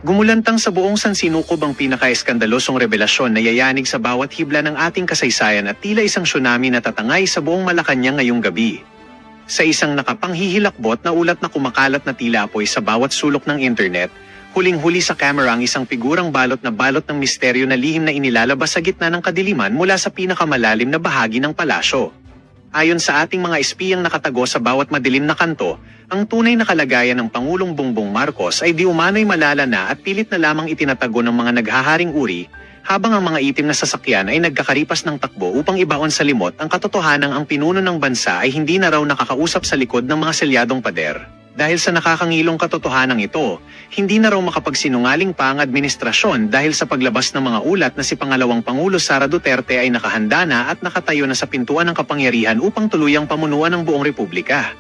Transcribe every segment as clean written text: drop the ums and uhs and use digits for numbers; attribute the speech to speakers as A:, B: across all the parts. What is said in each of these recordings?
A: Gumulantang sa buong sansinukob ang pinaka-eskandalosong revelasyon na yayanig sa bawat hibla ng ating kasaysayan at tila isang tsunami na tatangay sa buong Malacanang ngayong gabi. Sa isang nakapanghihilakbot na ulat na kumakalat na tila apoy sa bawat sulok ng internet, huling-huli sa kamera ang isang figurang balot ng misteryo na lihim na inilalabas sa gitna ng kadiliman mula sa pinakamalalim na bahagi ng palasyo. Ayon sa ating mga espiyang nakatago sa bawat madilim na kanto, ang tunay na kalagayan ng Pangulong Bongbong Marcos ay di umano'y malala na at pilit na lamang itinatago ng mga naghaharing uri, habang ang mga itim na sasakyan ay nagkakaripas ng takbo upang ibaon sa limot ang katotohanang ang pinuno ng bansa ay hindi na raw nakakausap sa likod ng mga selyadong pader. Dahil sa nakakangilong katotohanang ito, hindi na raw makapagsinungaling pa ang administrasyon dahil sa paglabas ng mga ulat na si Pangalawang Pangulo Sara Duterte ay nakahanda na at nakatayo na sa pintuan ng kapangyarihan upang tuluyang pamunuan ng buong republika.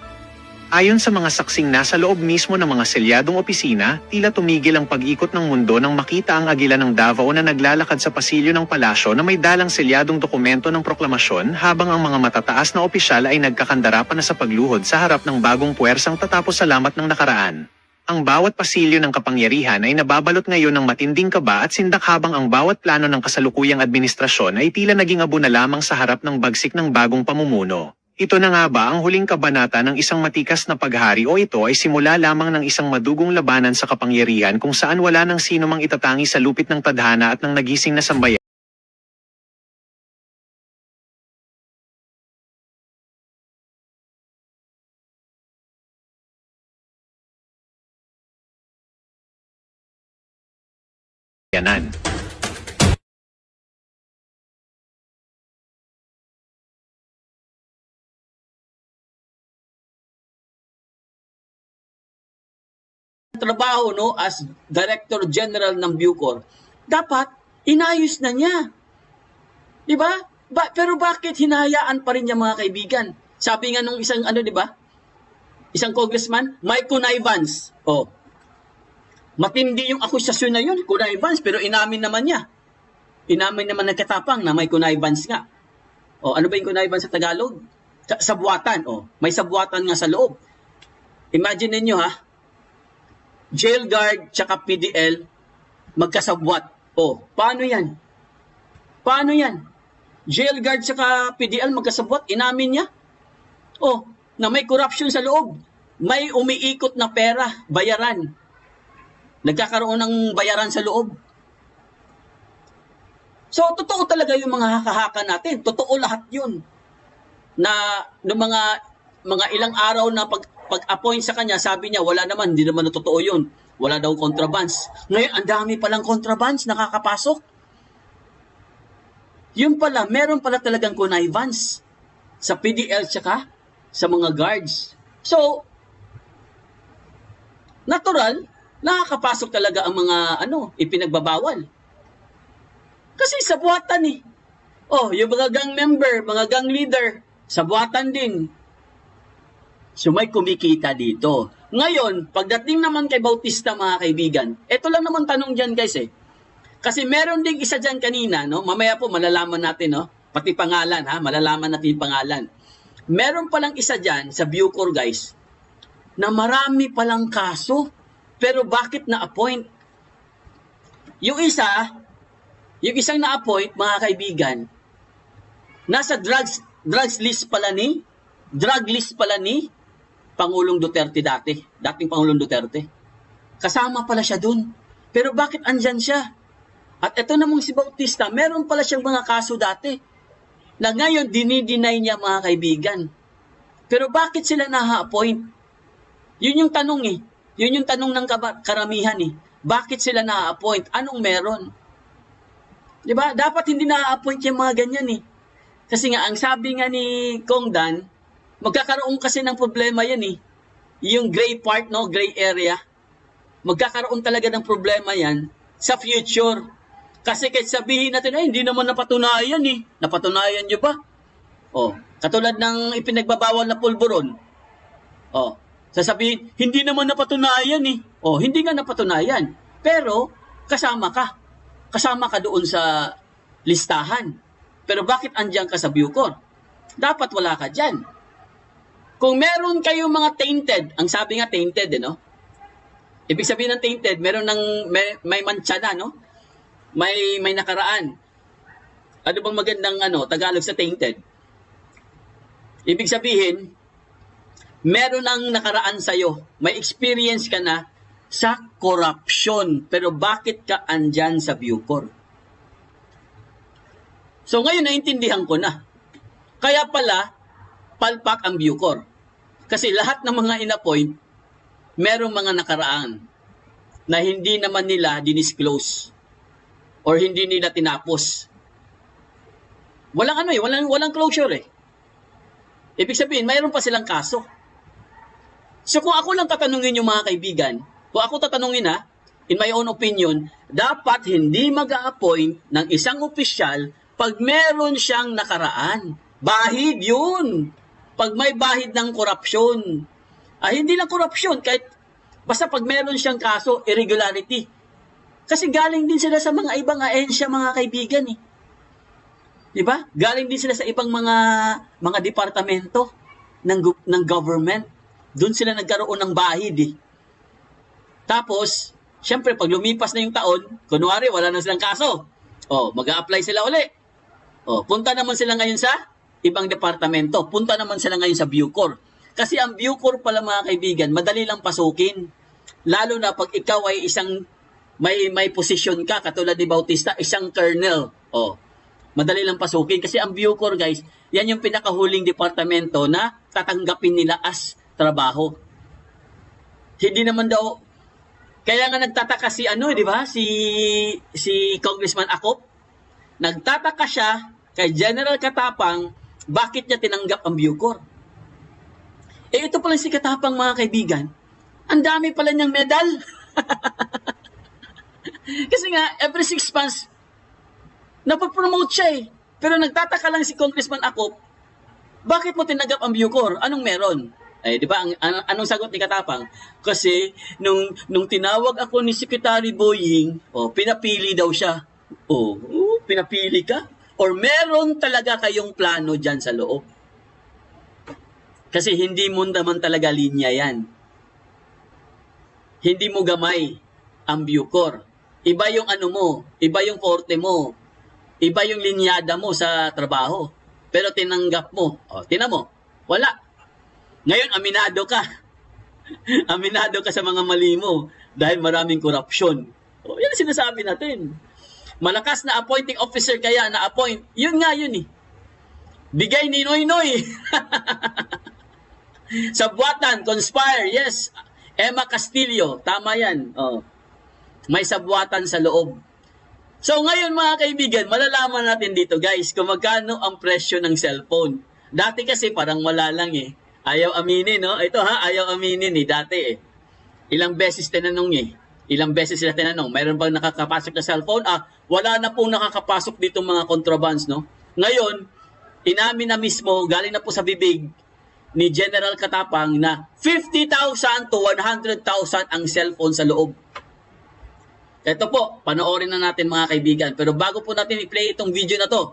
A: Ayon sa mga saksing nasa loob mismo ng mga selyadong opisina, tila tumigil ang pag-ikot ng mundo nang makita ang agila ng Davao na naglalakad sa pasilyo ng palasyo na may dalang selyadong dokumento ng proklamasyon habang ang mga matataas na opisyal ay nagkakandarapan na sa pagluhod sa harap ng bagong puwersang tatapos salamat ng nakaraan. Ang bawat pasilyo ng kapangyarihan ay nababalot ngayon ng matinding kaba at sindak habang ang bawat plano ng kasalukuyang administrasyon ay tila naging abo na lamang sa harap ng bagsik ng bagong pamumuno. Ito na nga ba ang huling kabanata ng isang matikas na paghari o ito ay simula lamang ng isang madugong labanan sa kapangyarihan kung saan wala nang sino mang itatangi sa lupit ng tadhana at ng nagising na sambayan? Yanan.
B: Trabaho as Director General ng Bucor, dapat inayos na niya. 'Di ba? Pero bakit hinahayaan pa rin niya, mga kaibigan? Sabi nga nung isang di ba? Isang congressman, may connivance. Matindi yung akusasyon na yun, connivance, pero inamin naman niya. Inamin naman nagkatapang na may connivance nga. Ano ba yung connivance sa Tagalog? Sabuatan. May sabuatan nga sa loob. Imagine niyo jail guard tsaka PDL magkasabwat. Paano yan? Paano yan? Jail guard tsaka PDL magkasabwat, inamin niya. Na may corruption sa loob. May umiikot na pera, bayaran. Nagkakaroon ng bayaran sa loob. So, totoo talaga yung mga haka-haka natin. Totoo lahat yun. Na ng mga ilang araw na pag-appoint sa kanya, sabi niya, wala naman, hindi naman totoo yun. Wala daw contrabands. Ngayon, ang dami palang contrabands nakakapasok. Yun pala, meron pala talagang connivance sa PDL tsaka sa mga guards. So, natural, nakakapasok talaga ang mga ipinagbabawal. Kasi sabuatan yung mga gang member, mga gang leader, sabuatan din. So may kumikita dito. Ngayon, pagdating naman kay Bautista, mga kaibigan, ito lang naman tanong dyan, guys Kasi meron ding isa dyan kanina, mamaya po malalaman natin, pati pangalan, malalaman natin yung pangalan. Meron palang isa dyan sa Bucor, guys, na marami palang kaso, pero bakit na-appoint? Yung isang na-appoint, mga kaibigan, nasa drug list pala ni Pangulong Duterte dating Pangulong Duterte. Kasama pala siya dun. Pero bakit andyan siya? At ito namang si Bautista, meron pala siyang mga kaso dati na ngayon dinideny niya, mga kaibigan. Pero bakit sila na-appoint? Yun yung tanong Yun yung tanong ng karamihan Bakit sila na-appoint? Anong meron? 'Di ba? Dapat hindi na-appoint yung mga ganyan Kasi nga, ang sabi nga ni Kong Dan, magkakaroon kasi ng problema yan Yung gray part, gray area. Magkakaroon talaga ng problema yan sa future. Kasi kahit sabihin natin, hindi naman napatunayan Napatunayan nyo ba? Katulad ng ipinagbabawal na pulburon. Sasabihin, hindi naman napatunayan hindi nga napatunayan. Pero, kasama ka. Kasama ka doon sa listahan. Pero bakit andyan ka sa Bucor? Dapat wala ka dyan. Kung meron kayong mga tainted, ang sabi nga tainted, Ibig sabihin ng tainted, meron ng may mantsa na, no? May nakaraan. Ano bang magandang Tagalog sa tainted? Ibig sabihin, meron ng nakaraan sa'yo. May experience ka na sa corruption. Pero bakit ka andyan sa Bucor? So ngayon, naintindihan ko na. Kaya pala, palpak ang Bucor. Kasi lahat ng mga in-appoint, merong mga nakaraan na hindi naman nila dinisclose or hindi nila tinapos. Walang closure eh. Ibig sabihin, mayroon pa silang kaso. So kung ako lang tatanungin yung mga kaibigan, kung ako tatanungin in my own opinion, dapat hindi mag-a-appoint ng isang opisyal pag meron siyang nakaraan. Bahid yun. Pag may bahid ng korupsyon. Hindi lang korupsyon, kahit basta pag meron siyang kaso, irregularity. Kasi galing din sila sa mga ibang ahensya, mga kaibigan eh. Diba? Galing din sila sa ibang mga departamento ng government. Doon sila nagkaroon ng bahid eh. Tapos, syempre pag lumipas na yung taon, kunwari wala na silang kaso. Mag-a-apply sila uli. Punta naman sila ngayon sa ibang departamento. Punta naman sila ngayon sa Bucor. Kasi ang Bucor pala mga kaibigan, madali lang pasukin. Lalo na pag ikaw ay isang may posisyon ka, katulad ni Bautista, isang colonel. Madali lang pasukin. Kasi ang Bucor, guys, yan yung pinakahuling departamento na tatanggapin nila as trabaho. Hindi naman daw, kaya nga nagtataka si di ba? Si Congressman Acop. Nagtataka siya kay General Katapang, bakit niya tinanggap ang Bucor? Ito pala si Katapang mga kaibigan. Ang dami pala niyang medal. Kasi nga, every 6 months, napapromote siya eh. Pero nagtataka lang si Congressman Acop, bakit mo tinanggap ang Bucor? Anong meron? Di ba, anong sagot ni Katapang? Kasi, nung tinawag ako ni Secretary Boying, pinapili daw siya. Pinapili ka? Or meron talaga kayong plano dyan sa loob? Kasi hindi mo naman talaga linya yan. Hindi mo gamay ang Bucor. Iba yung iba yung forte mo, iba yung linyada mo sa trabaho. Pero tinanggap mo. Tingnan mo, wala. Ngayon, aminado ka. Aminado ka sa mga mali mo dahil maraming korupsyon. Yan ang sinasabi natin. Malakas na appointing officer kaya na-appoint. Yun nga yun eh. Bigay ni Noy-Noy. Sabwatan, conspire, yes. Emma Castillo, tama yan. May sabwatan sa loob. So ngayon mga kaibigan, malalaman natin dito guys kung magkano ang presyo ng cellphone. Dati kasi parang wala lang eh. Ayaw aminin, no? Ito ayaw aminin eh, dati eh. Ilang beses tinanong eh. Ilang beses sila tinanong, mayroon bang nakakapasok na cellphone? Wala na pong nakakapasok dito mga contrabands, no? Ngayon, inamin na mismo, galing na po sa bibig ni General Katapang na 50,000 to 100,000 ang cellphone sa loob. Ito po, panoorin na natin mga kaibigan. Pero bago po natin i-play itong video na to,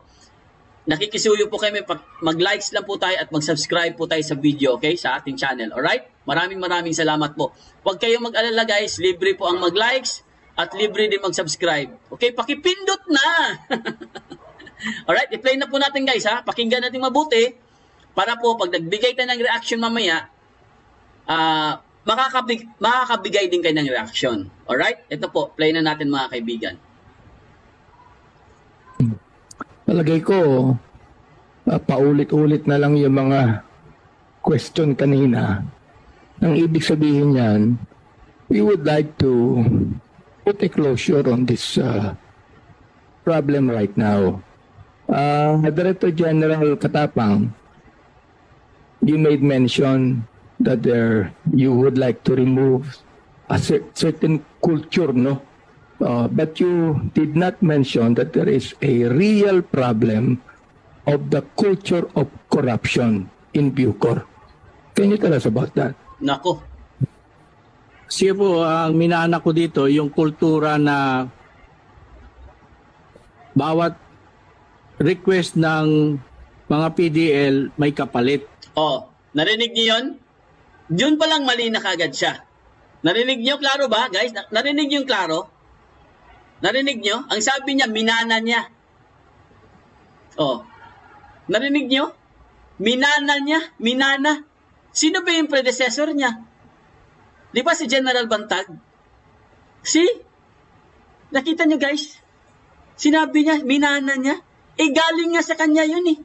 B: nakikisuyo po kayo, mag-likes lang po tayo at mag-subscribe po tayo sa video, okay? Sa ating channel, alright? Maraming salamat po. Huwag kayong mag-alala guys, libre po ang mag-likes at libre din mag-subscribe. Okay, pakipindot na! Alright, i-play na po natin guys ha. Pakinggan natin mabuti para po pag nagbigay tayo ng reaction mamaya, makakabigay din kayo ng reaction. Alright, ito po, play na natin mga kaibigan.
C: Palagay ko, paulit-ulit na lang yung mga question kanina. Ang ibig sabihin yan, we would like to put a closure on this problem right now. Director General Katapang, you made mention that you would like to remove a certain culture, no? But you did not mention that there is a real problem of the culture of corruption in Bucor. Can you tell us about that?
B: Nako.
D: Kasi po, ang minana ko dito, yung kultura na bawat request ng mga PDL may kapalit.
B: Narinig niyo yun? Yun palang mali na kagad siya. Narinig nyo, klaro ba, guys? Narinig nyo yung klaro? Narinig nyo? Ang sabi niya, minana niya. Oh. Narinig nyo? Minana niya, minana. Sino ba yung predecessor niya? Di ba si General Bantag? See? Nakita nyo, guys? Sinabi niya, minana niya. Eh, galing nga sa kanya yun eh.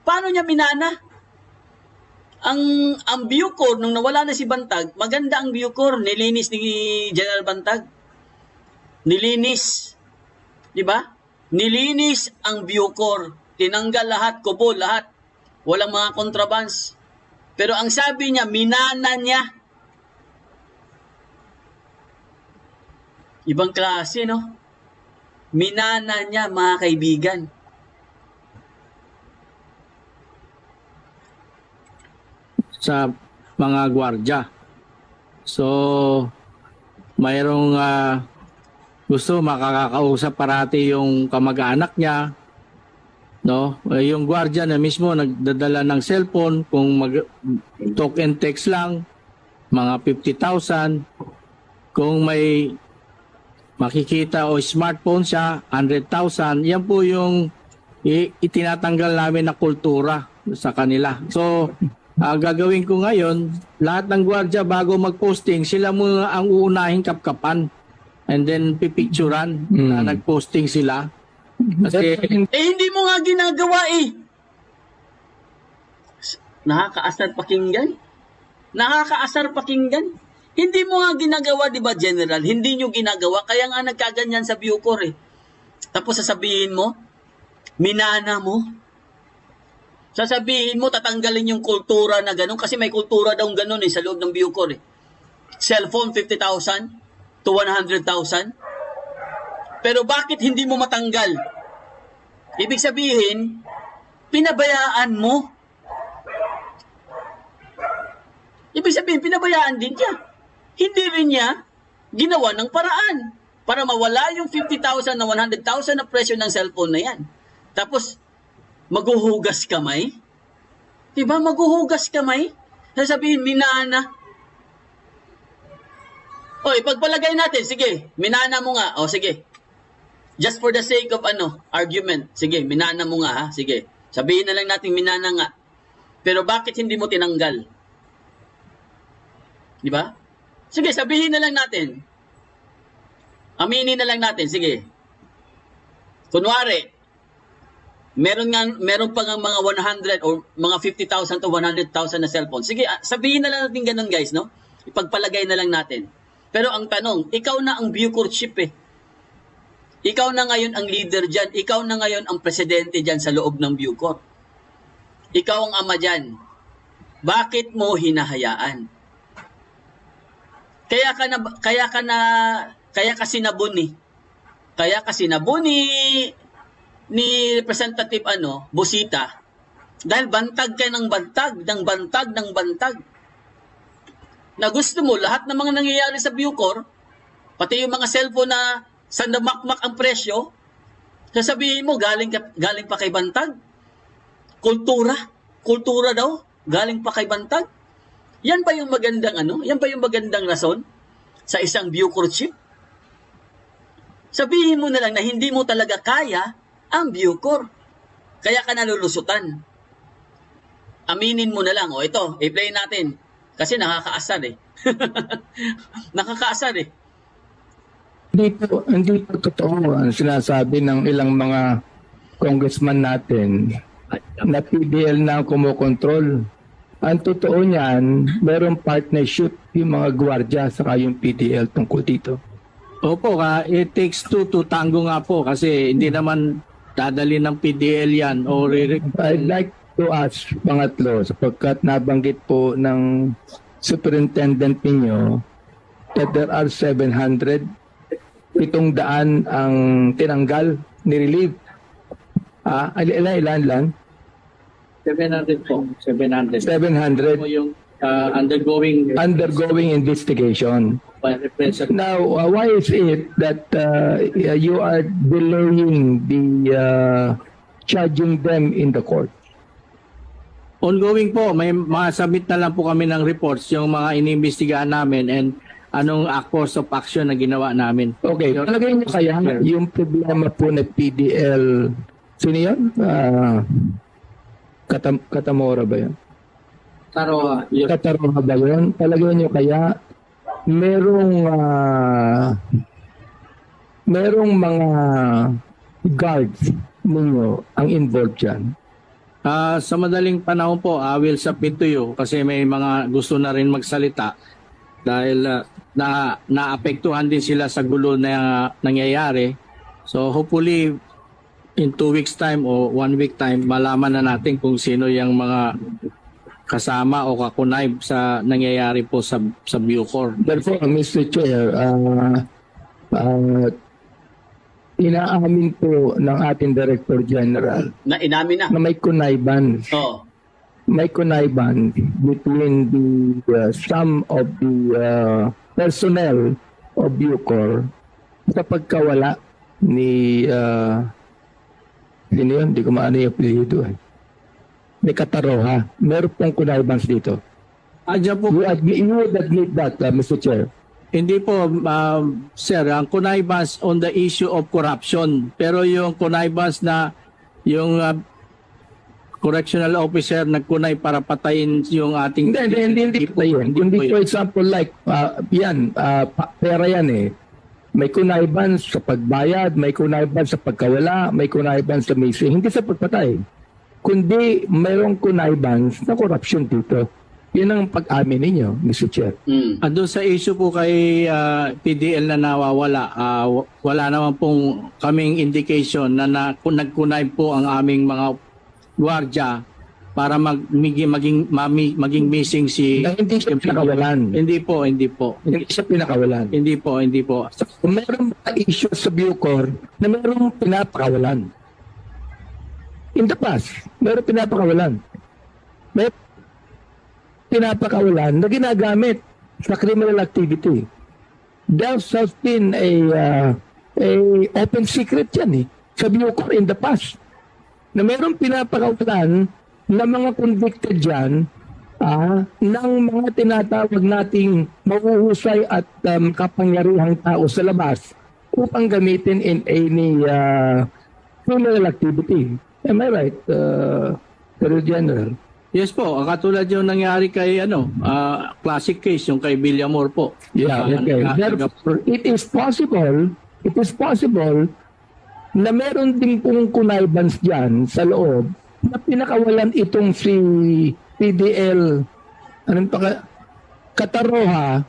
B: Paano niya minana? Ang Bucor, nung nawala na si Bantag, maganda ang Bucor. Nilinis ni General Bantag. Nilinis. Di ba? Nilinis ang Bucor. Tinanggal lahat, kubo, lahat. Walang mga contrabands. Pero ang sabi niya, minana niya. Ibang klase, no? Minana niya, mga kaibigan.
D: Sa mga gwardya. So, mayroong gusto makakausap parati yung kamag-anak niya. No? Yung gwardya na mismo nagdadala ng cellphone, kung talk and text lang, mga 50,000. Kung may makikita o smartphone siya, 100,000. Yan po yung itinatanggal namin na kultura sa kanila. So, gagawin ko ngayon, lahat ng gwardya bago mag-posting, sila muna ang uunahing kapkapan. And then pipicturan na nag-posting sila. Kasi,
B: hindi mo nga ginagawa eh. Nakakaasar pakinggan. Nakakaasar pakinggan. Hindi mo nga ginagawa, di ba, General? Hindi nyo ginagawa. Kaya nga nagkaganyan sa Bucor eh. Tapos sasabihin mo, minana mo. Sasabihin mo, tatanggalin yung kultura na gano'n. Kasi may kultura daw gano'n eh, sa loob ng Bucor eh. Cellphone, 50,000 to 100,000. Pero bakit hindi mo matanggal? Ibig sabihin, pinabayaan mo. Ibig sabihin, pinabayaan din niya. Hindi rin niya ginawa ng paraan para mawala yung 50,000 na 100,000 na presyo ng cellphone na yan. Tapos, maghuhugas kamay? Diba? Maghuhugas kamay? Sasabihin, minana. O, ipagpalagay natin. Sige, minana mo nga. O, sige. Just for the sake of argument. Sige, minana mo nga ha. Sige. Sabihin na lang natin, minana nga. Pero bakit hindi mo tinanggal? Diba? Sige, sabihin na lang natin. Aminin na lang natin. Sige. Kunwari, meron pa nga mga 100 o mga 50,000 to 100,000 na cellphone. Sige, sabihin na lang natin ganun, guys, no? Ipagpalagay na lang natin. Pero ang tanong, ikaw na ang Bucor chief eh. Ikaw na ngayon ang leader dyan. Ikaw na ngayon ang presidente dyan sa loob ng Bucor. Ikaw ang ama dyan. Bakit mo hinahayaan? Kaya kasi nabuni ni Representative Busita dahil bantag ka ng bantag. Na gusto mo lahat ng mga nangyayari sa Bucor, pati yung mga cellphone na sandamakmak ang presyo, sasabihin mo galing pa kay Bantag. Kultura daw, galing pa kay Bantag. Yan ba yung magandang Yan ba yung magandang rason sa isang Bucor chief? Sabihin mo na lang na hindi mo talaga kaya ang Bucor. Kaya ka nalulusutan. Aminin mo na lang. O ito, i-play natin. Kasi nakakaasar eh. Nakakaasar eh.
C: Hindi po totoo ang sinasabi ng ilang mga congressman natin na PDL na ang kumokontrol. Ang totoo niyan, mayroong partnership yung mga gwardiya saka yung PDL tungkol dito.
D: Opo, it takes two to tango nga po kasi hindi naman dadali ng PDL yan.
C: I'd like to ask, pangatlo, sapagkat nabanggit po ng superintendent ninyo that there are 700, 700 ang tinanggal, ni-relieve. Ilan lang?
D: 700 po. 700.
C: 700
D: Po yung undergoing
C: investigation. Now, why is it that you are delaying the charging them in the court?
D: Ongoing po, may mga submit na lang po kami ng reports yung mga inimbestigahan namin and anong course of action na ginawa namin.
C: Okay, palagay niyo kaya yung problema po na PDL, sino yun? Katamora ba yun?
D: Taro, yun.
C: Katarunga ba yun? Palagay niyo kaya merong mga guards ninyo ang involved dyan?
D: Sa madaling panahon po, I will submit to you kasi may mga gusto na rin magsalita dahil naapektuhan din sila sa gulo na nangyayari. So hopefully in 2 weeks time o 1 week time, malaman na natin kung sino yung mga kasama o kakunayb sa nangyayari po sa Bucor.
C: Therefore, Mr. Chair, inaamin po ng ating Director General
B: Na inamin na.
C: na may connivance.
B: Oh.
C: May connivance between the some of the personnel of Bucor sa pagkawala ni sino yun? Hindi ko maano yung apelyido eh. Ni Kataroha. Meron pong connivance dito.
D: Andiyan po,
C: You would admit that, Mr. Chair.
D: hindi po, sir, ang connivance on the issue of corruption. Pero yung connivance na yung correctional officer nagkunay para patayin yung ating...
C: Hindi po yun. Hindi for example like, pera yan eh. May connivance sa pagbayad, may connivance sa pagkawala, may connivance sa missing. Hindi sa pagpatay. Kundi mayroong connivance na corruption dito. Yun ang pag-amin ninyo, Mr. Chair.
D: Doon sa issue po kay PDL na nawawala, wala naman pong kaming indication na nag-connive po ang aming mga gwardiya para maging missing si...
C: Na hindi siya pinakawalan.
D: Hindi po.
C: Hindi siya pinakawalan.
D: Hindi po.
C: So, mayroong mga issue sa Bucor na mayroong pinapakawalan. In the past, mayroong pinapakawalan. May pinapakawalan na ginagamit sa criminal activity. There has been a open secret yan eh. Sa Bucor in the past. Na mayroong pinapakawalan na mga convicted dyan ng mga tinatawag nating mahuhusay at kapangyarihang tao sa labas upang gamitin in any criminal activity. Am I right, Colonel General?
D: Yes po, katulad yung nangyari kay classic case, yung kay Villamor po.
C: Yeah, okay. Therefore, it is possible na meron din pong connivance dyan sa loob na pinakawalan itong si PDL Kataroha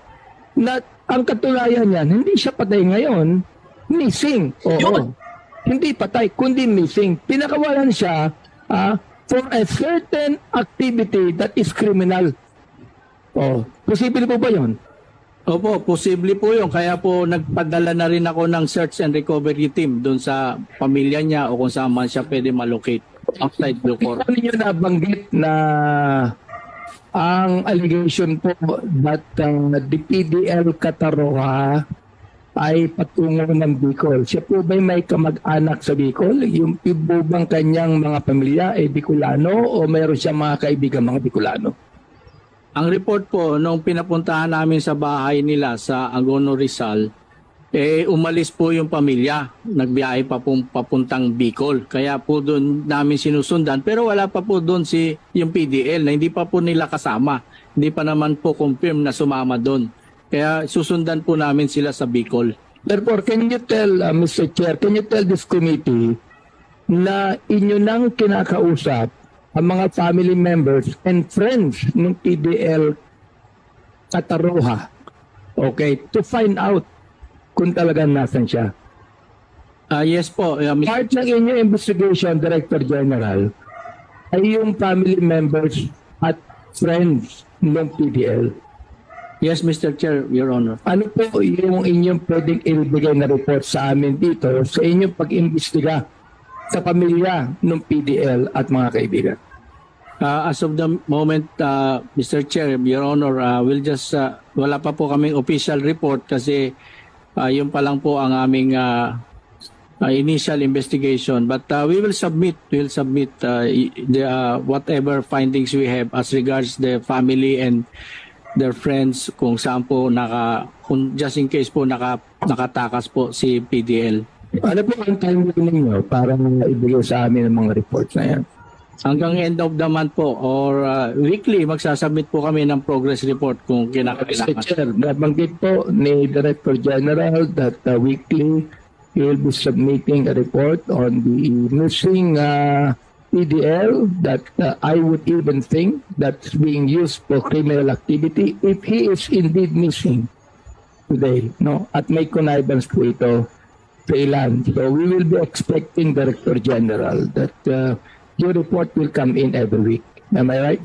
C: na ang katunayan niyan, hindi siya patay ngayon, missing. Oo. Hindi patay, kundi missing. Pinakawalan siya for a certain activity that is criminal. Oh, posible po ba yun?
D: Opo, posible po yun. Kaya po nagpadala na rin ako ng search and recovery team doon sa pamilya niya o kung saan man siya pwede malocate outside Bucor.
C: Ano niyo nabanggit na ang allegation po that the PDL Kataroha ay patungo ng Bicol. Siya po ba'y may kamag-anak sa Bicol? Yung po bang kanyang mga pamilya ay Bicolano o mayroon siya mga kaibigan mga Bicolano?
D: Ang report po, nung pinapuntahan namin sa bahay nila sa Agono Rizal, umalis po yung pamilya. Nagbiyahe pa po papuntang Bicol. Kaya po doon namin sinusundan. Pero wala pa po doon yung PDL na hindi pa po nila kasama. Hindi pa naman po confirm na sumama doon. Kaya susundan po namin sila sa Bicol.
C: Therefore, can you tell, Mr. Chair, can you tell this committee na inyo nang kinakausap ang mga family members and friends ng PDL Kataroha, okay, to find out kung talagang nasan siya?
D: Yes po.
C: Part ng inyong investigation, Director General, ay yung family members at friends ng PDL.
D: Yes, Mr. Chair, Your Honor.
C: Ano po yung inyong pwedeng ibigay na report sa amin dito sa inyong pag-imbestiga sa pamilya ng PDL at mga kaibigan?
D: As of the moment, Mr. Chair, Your Honor, we'll just, wala pa po kaming official report kasi yun pa lang po ang aming initial investigation. But we'll submit whatever findings we have as regards the family and their friends kung saan po kung just in case po nakatakas po si PDL.
C: Ano po ang timeline ninyo para ibigay sa amin ang mga reports na yan?
D: Hanggang end of the month po or weekly, magsasubmit po kami ng progress report kung
C: Mr.
D: kinakailangan.
C: Chair, nabanggit po ni Director General that weekly he will be submitting a report on the missing PDL that I would even think that's being used for criminal activity if he is indeed missing today, no? At may connivance po ito sa ilan. So we will be expecting Director General that your report will come in every week. Am I right?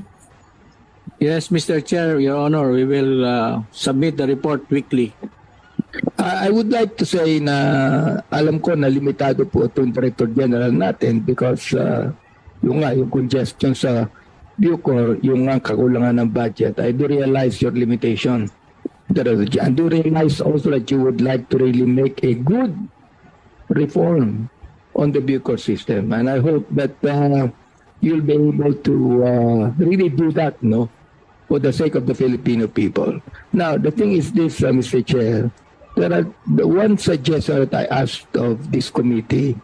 D: Yes, Mr. Chair, Your Honor, we will submit the report weekly.
C: I would like to say na alam ko na limitado po itong Director General natin because yung congestion sa Bucor, yung kakulangan ng budget. I do realize your limitation. I do realize also that you would like to really make a good reform on the Bucor system. And I hope that you'll be able to really do that, no? For the sake of the Filipino people. Now, the thing is this, Mr. Chair, there are the one suggestion that I asked of this committee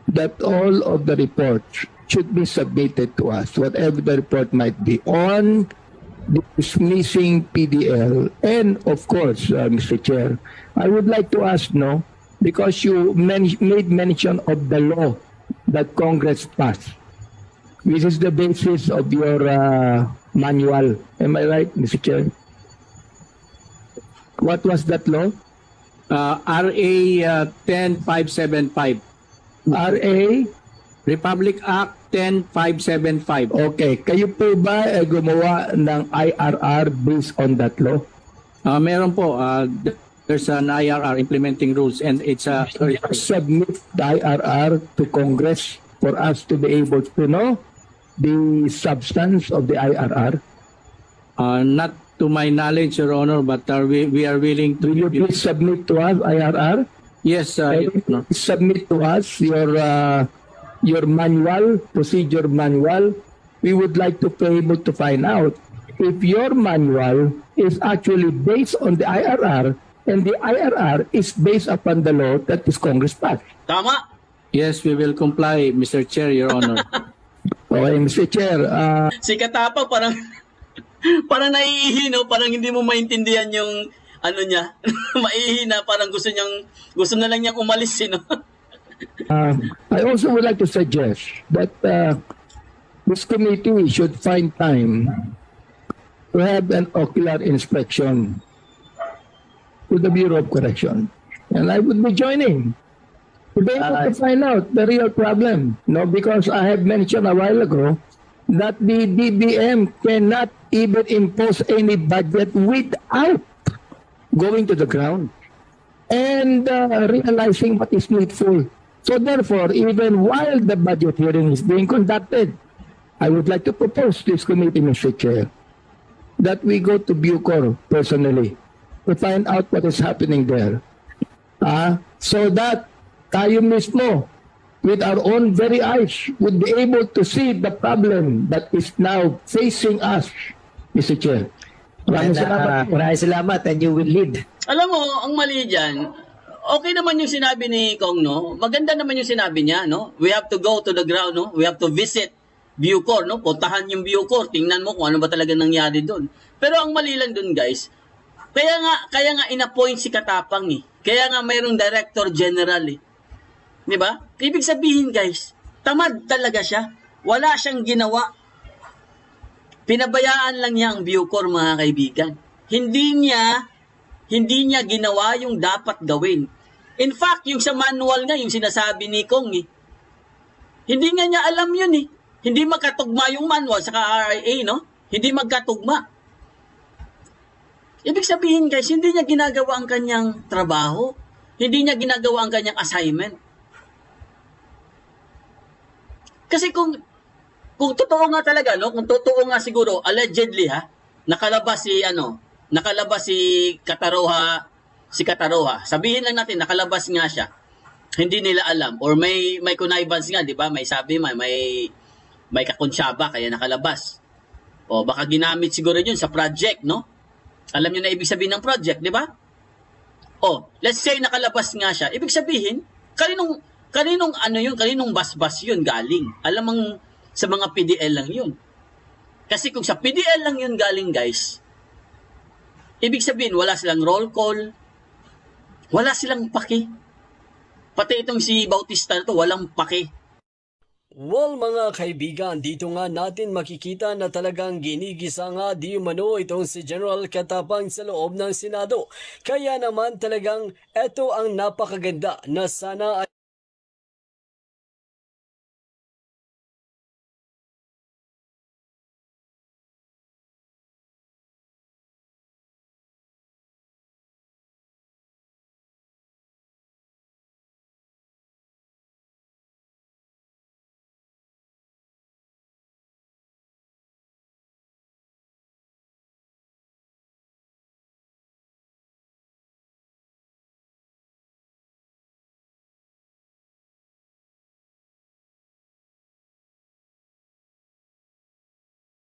C: that all of the reports should be submitted to us, whatever the report might be, on this missing PDL. And of course, Mr. Chair, I would like to ask, no, because you made mention of the law that Congress passed, which is the basis of your manual. Am I right, Mr. Chair? What was that law?
D: RA 10575.
C: RA?
D: Republic Act 10575.
C: Okay. Kayo po ba gumawa ng IRR based on that law?
D: Meron po, there's an IRR implementing rules and it's a
C: Submit the IRR to Congress for us to be able to know the substance of the IRR.
D: not to my knowledge, Your Honor, but we are willing to.
C: Will you please submit to us IRR?
D: Yes, Your Honor.
C: Submit to us your manual, procedure manual. We would like to be able to find out if your manual is actually based on the IRR and the IRR is based upon the law that is Congress passed.
B: Tama.
D: Yes, we will comply, Mr. Chair, Your Honor.
C: Okay, Mr. Chair,
B: Si Katapang parang parang naiihi, no? Parang hindi mo maintindihan yung ano niya. Maiihi na, parang gusto na lang niyang umalis, no?
C: I also would like to suggest that this committee should find time to have an ocular inspection to the Bureau of Correction. And I would be joining to be able to find out the real problem. No, because I have mentioned a while ago that the DBM cannot even impose any budget without going to the ground and realizing what is needful. So therefore, even while the budget hearing is being conducted, I would like to propose to this committee, Mr. Chair, that we go to Bucor personally to find out what is happening there. So that tayo mismo, with our own very eyes, would be able to see the problem that is now facing us, Mr. Chair. Maraming salamat.
E: Maraming salamat and you will lead.
B: Alam mo, ang mali dyan, okay naman yung sinabi ni Kong, no? Maganda naman yung sinabi niya, no? We have to go to the ground, no? We have to visit Bucor, no? Puntahan yung Bucor, tingnan mo kung ano ba talaga nangyari doon. Pero ang mali lang doon, guys, kaya nga in-appoint si Katapang, eh. Kaya nga mayroong Director General, eh. 'Di ba? Ibig sabihin, guys, tamad talaga siya. Wala siyang ginawa. Pinabayaan lang niya ang Bucor, mga kaibigan. Hindi niya ginawa yung dapat gawin. In fact, yung sa manual nga, yung sinasabi ni Kong, eh, hindi nga niya alam yun, eh. Hindi magkatugma yung manual sa RIA, no? Hindi magkatugma. Ibig sabihin, guys, hindi niya ginagawa ang kanyang trabaho. Hindi niya ginagawa ang kanyang assignment. Kasi kung totoo nga talaga, no? Kung totoo nga siguro, allegedly, nakalabas si Kataroha. Sabihin lang natin, nakalabas nga siya. Hindi nila alam. Or may connivance nga, di ba? May sabi, may kakonsyaba, kaya nakalabas. O baka ginamit siguro yun sa project, no? Alam niyo na ibig sabihin ng project, di ba? Oh, let's say nakalabas nga siya. Ibig sabihin, kaninong ano yun, kaninong basbas yun galing. Alamang sa mga PDL lang yun. Kasi kung sa PDL lang yun galing, guys, ibig sabihin, wala silang roll call, wala silang paki. Pati itong si Bautista na to, walang paki.
F: Well mga kaibigan, dito nga natin makikita na talagang ginigisa nga di umano itong si General Katapang sa loob ng Senado. Kaya naman talagang ito ang napakaganda na sana